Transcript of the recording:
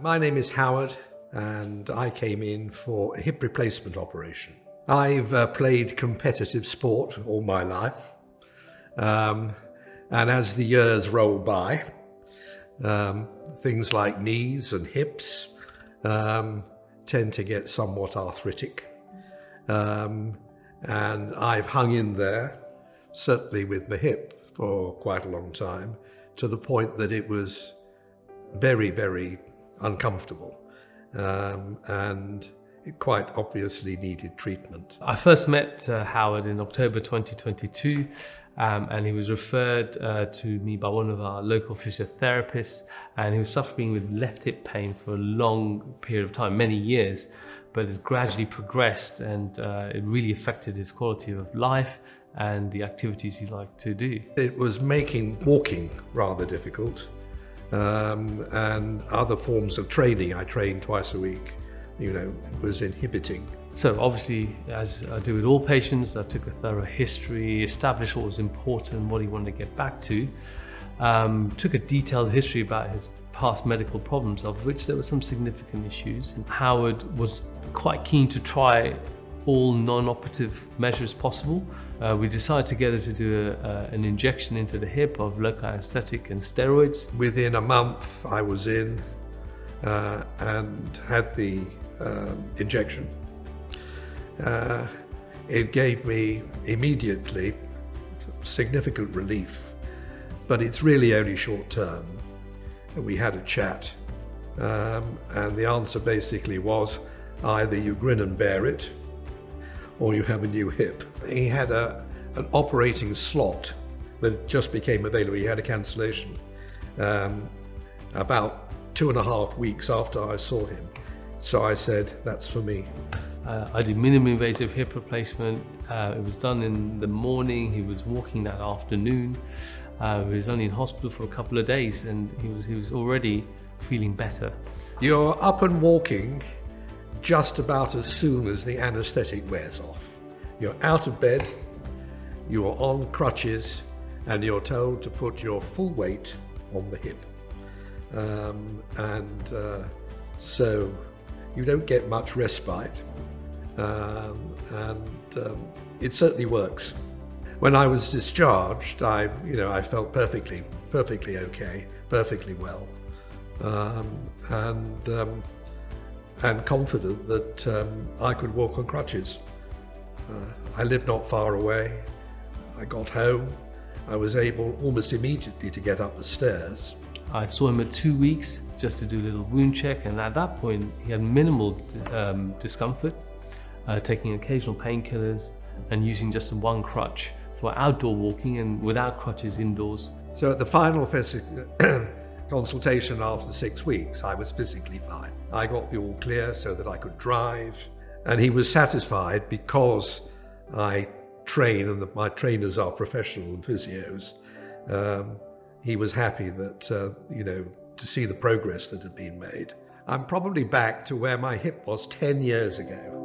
My name is Howard, and I came in for a hip replacement operation. I've played competitive sport all my life, and as the years roll by, things like knees and hips tend to get somewhat arthritic, and I've hung in there, certainly with the hip, for quite a long time, to the point that it was very, very uncomfortable, and it quite obviously needed treatment. I first met Howard in October 2022, and he was referred to me by one of our local physiotherapists, and he was suffering with left hip pain for a long period of time, many years, but it gradually progressed, and it really affected his quality of life and the activities he liked to do. It was making walking rather difficult, and other forms of training. I trained twice a week, was inhibiting. So obviously, as I do with all patients, I took a thorough history, established what was important, what he wanted to get back to, took a detailed history about his past medical problems, of which there were some significant issues. And Howard was quite keen to try all non-operative measures possible. We decided together to do an injection into the hip of local anesthetic and steroids. Within a month I was in and had the injection. It gave me immediately significant relief, but it's really only short term. We had a chat, and the answer basically was either you grin and bear it, or you have a new hip. He had an operating slot that just became available. He had a cancellation about 2.5 weeks after I saw him. So I said, that's for me. I did minimally invasive hip replacement. It was done in the morning. He was walking that afternoon. He was only in hospital for a couple of days, and he was already feeling better. You're up and walking just about as soon as the anesthetic wears off. You're out of bed, you are on crutches, and you're told to put your full weight on the hip. So you don't get much respite, and it certainly works. When I was discharged, I felt perfectly okay, perfectly well, and confident that I could walk on crutches. I lived not far away. I got home. I was able almost immediately to get up the stairs. I saw him at 2 weeks just to do a little wound check, and at that point he had minimal discomfort, taking occasional painkillers and using just one crutch for outdoor walking and without crutches indoors. So at the final consultation after 6 weeks, I was physically fine. I got the all clear so that I could drive, and he was satisfied because I train and my trainers are professional physios. He was happy that, to see the progress that had been made. I'm probably back to where my hip was 10 years ago.